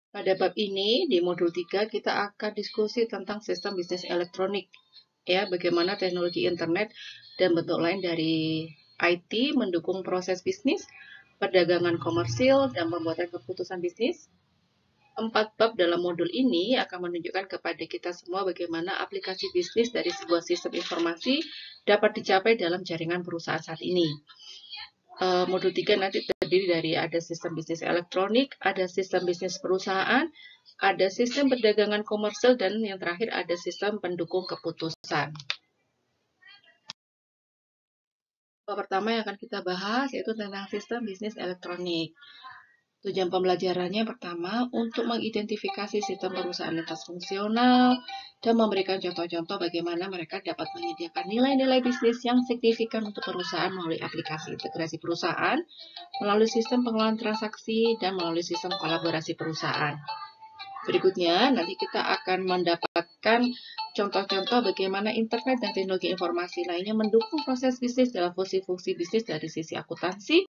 Pada bab ini, di modul 3, kita akan diskusi tentang sistem bisnis elektronik. Ya, bagaimana teknologi internet dan bentuk lain dari IT mendukung proses bisnis, perdagangan komersil, dan pembuatan keputusan bisnis. 4 bab dalam modul ini akan menunjukkan kepada kita semua bagaimana aplikasi bisnis dari sebuah sistem informasi dapat dicapai dalam jaringan perusahaan saat ini. Modul 3 nanti terdiri dari ada sistem bisnis elektronik, ada sistem bisnis perusahaan, ada sistem perdagangan komersil, dan yang terakhir ada sistem pendukung keputusan. Pertama yang akan kita bahas yaitu tentang sistem bisnis elektronik. Tujuan pembelajarannya pertama untuk mengidentifikasi sistem perusahaan lintas fungsional dan memberikan contoh-contoh bagaimana mereka dapat menyediakan nilai-nilai bisnis yang signifikan untuk perusahaan melalui aplikasi integrasi perusahaan, melalui sistem pengelolaan transaksi, dan melalui sistem kolaborasi perusahaan. Berikutnya, nanti kita akan mendapatkan contoh-contoh bagaimana internet dan teknologi informasi lainnya mendukung proses bisnis dalam fungsi-fungsi bisnis dari sisi akuntansi,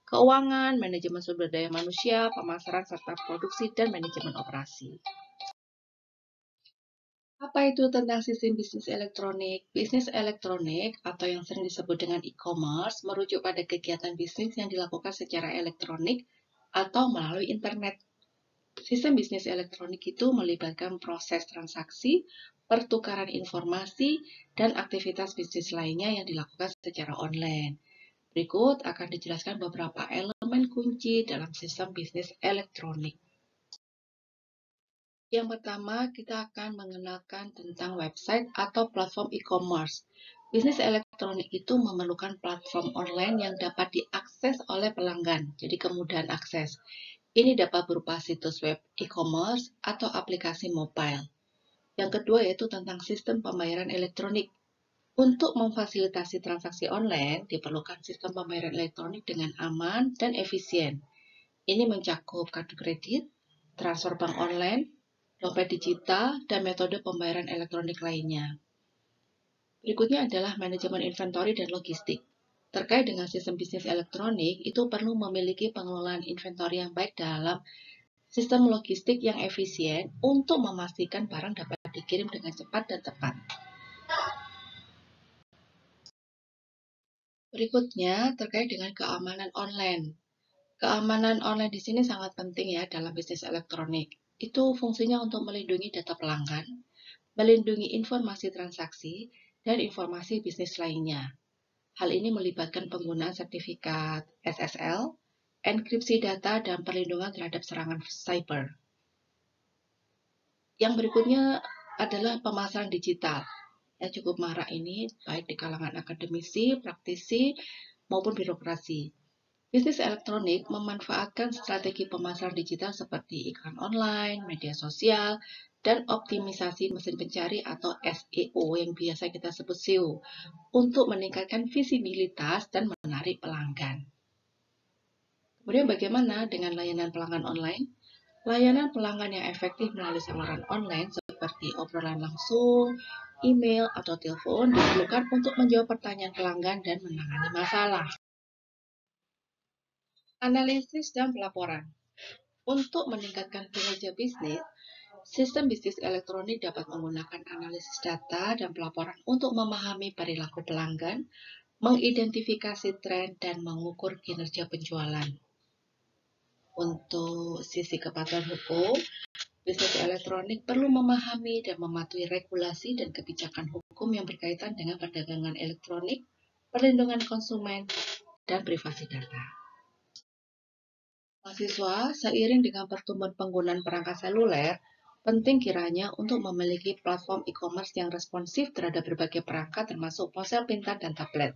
keuangan, manajemen sumber daya manusia, pemasaran, serta produksi dan manajemen operasi. Apa itu tentang sistem bisnis elektronik? Bisnis elektronik atau yang sering disebut dengan e-commerce merujuk pada kegiatan bisnis yang dilakukan secara elektronik atau melalui internet. Sistem bisnis elektronik itu melibatkan proses transaksi, pertukaran informasi, dan aktivitas bisnis lainnya yang dilakukan secara online. Berikut akan dijelaskan beberapa elemen kunci dalam sistem bisnis elektronik. Yang pertama, kita akan mengenalkan tentang website atau platform e-commerce. Bisnis elektronik itu memerlukan platform online yang dapat diakses oleh pelanggan, jadi kemudahan akses. Ini dapat berupa situs web e-commerce atau aplikasi mobile. Yang kedua yaitu tentang sistem pembayaran elektronik. Untuk memfasilitasi transaksi online, diperlukan sistem pembayaran elektronik dengan aman dan efisien. Ini mencakup kartu kredit, transfer bank online, dompet digital, dan metode pembayaran elektronik lainnya. Berikutnya adalah manajemen inventory dan logistik. Terkait dengan sistem bisnis elektronik, itu perlu memiliki pengelolaan inventory yang baik dalam sistem logistik yang efisien untuk memastikan barang dapat dikirim dengan cepat dan tepat. Berikutnya terkait dengan keamanan online. Keamanan online di sini sangat penting ya dalam bisnis elektronik. Itu fungsinya untuk melindungi data pelanggan, melindungi informasi transaksi, dan informasi bisnis lainnya. Hal ini melibatkan penggunaan sertifikat SSL, enkripsi data, dan perlindungan terhadap serangan cyber. Yang berikutnya adalah pemasaran digital. Yang cukup marak ini baik di kalangan akademisi, praktisi, maupun birokrasi. Bisnis elektronik memanfaatkan strategi pemasaran digital seperti iklan online, media sosial, dan optimisasi mesin pencari atau SEO yang biasa kita sebut SEO untuk meningkatkan visibilitas dan menarik pelanggan. Kemudian bagaimana dengan layanan pelanggan online? Layanan pelanggan yang efektif melalui samaran online seperti obrolan langsung, email, atau telepon diperlukan untuk menjawab pertanyaan pelanggan dan menangani masalah. Analisis dan pelaporan. Untuk meningkatkan kinerja bisnis, sistem bisnis elektronik dapat menggunakan analisis data dan pelaporan untuk memahami perilaku pelanggan, mengidentifikasi tren, dan mengukur kinerja penjualan. Untuk sisi kepatuhan hukum, bisnis elektronik perlu memahami dan mematuhi regulasi dan kebijakan hukum yang berkaitan dengan perdagangan elektronik, perlindungan konsumen, dan privasi data. Mahasiswa, seiring dengan pertumbuhan penggunaan perangkat seluler, penting kiranya untuk memiliki platform e-commerce yang responsif terhadap berbagai perangkat termasuk ponsel pintar dan tablet.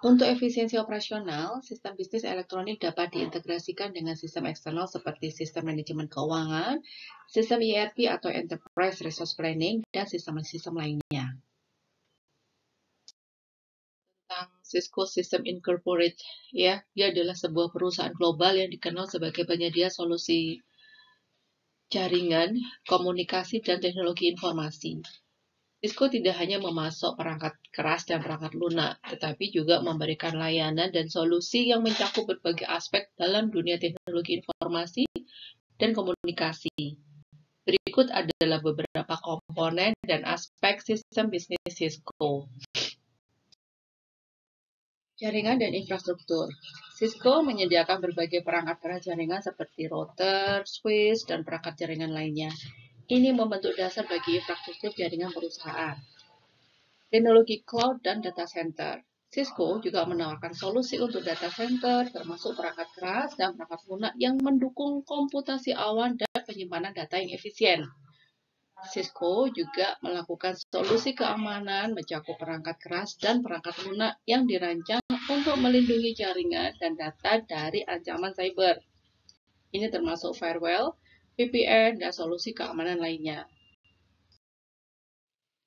Untuk efisiensi operasional, sistem bisnis elektronik dapat diintegrasikan dengan sistem eksternal seperti sistem manajemen keuangan, sistem ERP atau Enterprise Resource Planning, dan sistem-sistem lainnya. Tentang Cisco System Incorporated, ya, dia adalah sebuah perusahaan global yang dikenal sebagai penyedia solusi jaringan, komunikasi, dan teknologi informasi. Cisco tidak hanya memasok perangkat keras dan perangkat lunak, tetapi juga memberikan layanan dan solusi yang mencakup berbagai aspek dalam dunia teknologi informasi, dan komunikasi. Berikut adalah beberapa komponen dan aspek sistem bisnis Cisco. Jaringan dan infrastruktur. Cisco menyediakan berbagai perangkat keras jaringan seperti router, switch, dan perangkat jaringan lainnya. Ini membentuk dasar bagi infrastruktur jaringan perusahaan. Teknologi cloud dan data center. Cisco juga menawarkan solusi untuk data center, termasuk perangkat keras dan perangkat lunak yang mendukung komputasi awan dan penyimpanan data yang efisien. Cisco juga melakukan solusi keamanan mencakup perangkat keras dan perangkat lunak yang dirancang untuk melindungi jaringan dan data dari ancaman cyber. Ini termasuk firewall, VPN, dan solusi keamanan lainnya.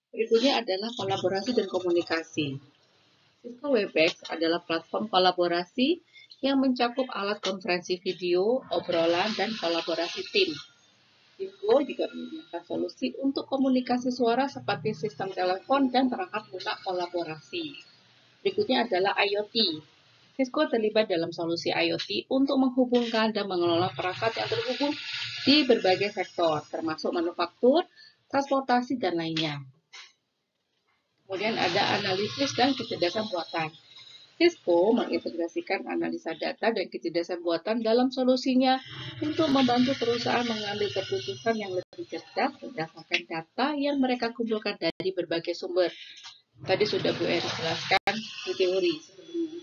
Berikutnya adalah kolaborasi dan komunikasi. Cisco Webex adalah platform kolaborasi yang mencakup alat konferensi video, obrolan, dan kolaborasi tim. Cisco juga menyediakan solusi untuk komunikasi suara seperti sistem telepon dan perangkat lunak kolaborasi. Berikutnya adalah IoT. Cisco terlibat dalam solusi IoT untuk menghubungkan dan mengelola perangkat yang terhubung di berbagai sektor, termasuk manufaktur, transportasi, dan lainnya. Kemudian ada analisis dan kecerdasan buatan. Cisco mengintegrasikan analisa data dan kecerdasan buatan dalam solusinya untuk membantu perusahaan mengambil keputusan yang lebih cerdas berdasarkan data yang mereka kumpulkan dari berbagai sumber. Tadi sudah Bu Eri jelaskan di teori sebelumnya.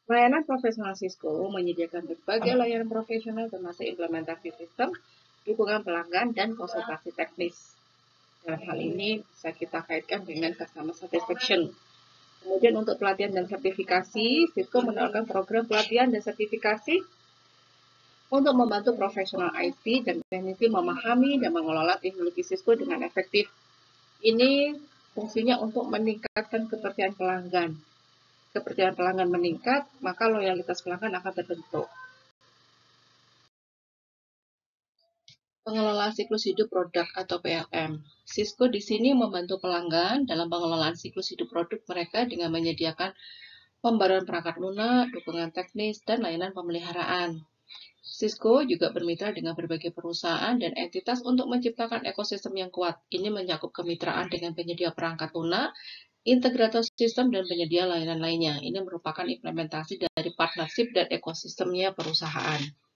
Layanan profesional Cisco menyediakan berbagai layanan profesional termasuk implementasi sistem, dukungan pelanggan, dan konsultasi teknis. Dalam hal ini bisa kita kaitkan dengan customer satisfaction. Kemudian untuk pelatihan dan sertifikasi, Cisco menawarkan program pelatihan dan sertifikasi untuk membantu profesional IT dan teknisi memahami dan mengelola teknologi Cisco dengan efektif. Ini fungsinya untuk meningkatkan kepercayaan pelanggan. Kepercayaan pelanggan meningkat, maka loyalitas pelanggan akan terbentuk. Pengelolaan siklus hidup produk atau PLM. Cisco di sini membantu pelanggan dalam pengelolaan siklus hidup produk mereka dengan menyediakan pembaruan perangkat lunak, dukungan teknis, dan layanan pemeliharaan. Cisco juga bermitra dengan berbagai perusahaan dan entitas untuk menciptakan ekosistem yang kuat. Ini mencakup kemitraan dengan penyedia perangkat lunak, integrator sistem, dan penyedia layanan lainnya. Ini merupakan implementasi dari partnership dan ekosistemnya perusahaan.